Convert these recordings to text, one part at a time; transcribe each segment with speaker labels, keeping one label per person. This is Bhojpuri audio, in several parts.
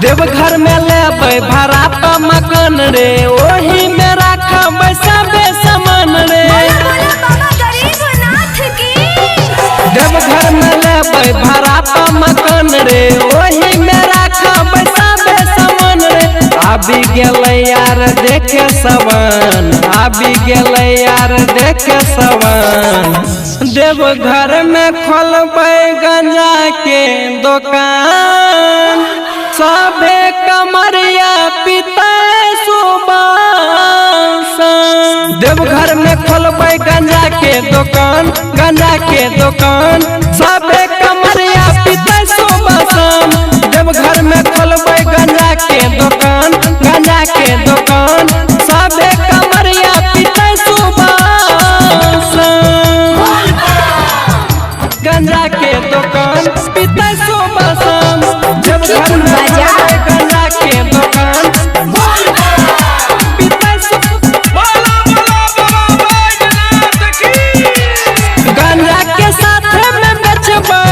Speaker 1: देवघर में लेबै भाड़ा पर मकान रे, ओही में रखबै सबे सामान रे। देवघर में लेबै भाड़ा पर मकान रे, ओही में रखबै सबे सामान रे। आबि गेलै यार देखे सवन, आबि गेलै यार देखे सवन। देवघर में खोलबै गंजा के दुकान, सबे कमरिया पीते सुबह। देवघर में खोलबै गंजा के दुकान, गंजा के दुकान, सबे कमरिया पीते सुबह शाम। देवघर में खोलबै गंजा के दुकान, गंजा के दुकान, सबे कमरिया पीते सुबह शाम। गंजा के दुकान पीते सुबह शाम। देवघर में खोलबै गंजा के दुकान, पीते गंजा के साथ में बेचबै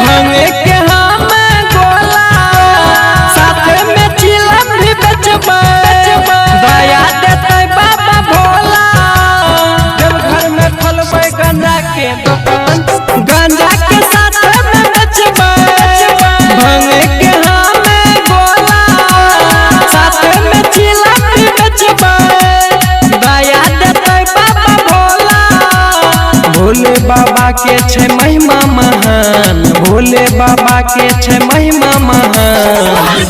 Speaker 1: भांगे के हम गोला, साथ में चिलम भी बेचबै, दया देतै बाबा भोला। देवघर में खोलबै गंजा के दुकान, गंजा के साथ में बेचबै भांगे के हम गोला, साथ में चिलम भी बेचबै, दया देतै बाबा भोला। भोले बाबा के छै महिमा महान, भोले बाबा के छै महिमा महान।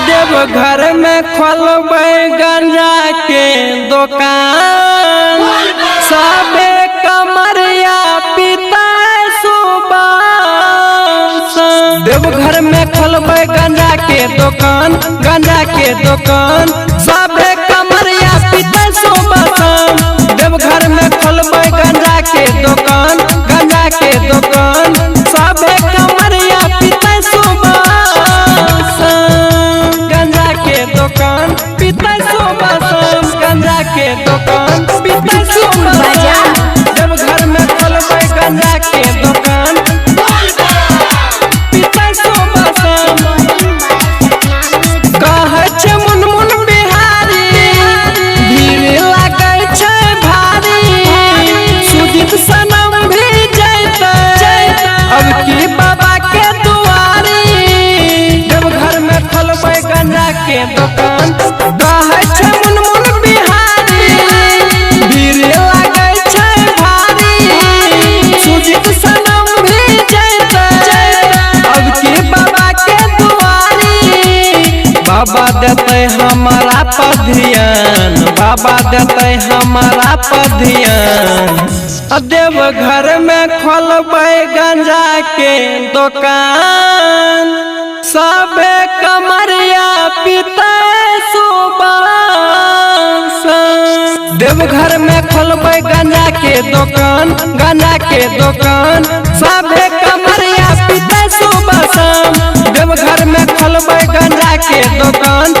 Speaker 1: देवघर में खोलबै गंजा के दुकान, सबे कमरिया पीते सुबह शाम। देवघर में खोलबै गंजा के दुकान, गंजा के दुकान, सबे कमरिया पीते सुबह शाम। देवघर में खोलबै गंजा के दुकान, गंजा के दुकान, सबे कमरिया पीते सुबह शाम। गंजा के दुकान पीते सुबह शाम, गंजा के दुकान पीते सुबह शाम। देवघर में खोलबै गंजा के दुकान, पीते सुबह शाम। कहै छै मुनमुन बिहारी, भीड़ लागै छै भारी, सुजीत सनम भी जैतै अब की बाबा के दुआरी। देवघर में खोलबै गंजा के दुकान, कहै छै मुनमुन बिहारी, भीड़ लागै छै भारी, सुजीत सनम भी जैतै अब की बाबा के दुआरी। बाबा देतै हमारा पर ध्यान, बाबा देतै हमारा पर ध्यान। देवघर में खोलबै गंजा के दुकान, सबे कमरिया पीते सुबह शाम। देवघर में खोलबै गंजा के दुकान, गंजा के दुकान, सबे कमरिया पीते सुबह शाम। देवघर में खोलबै गंजा के दुकान।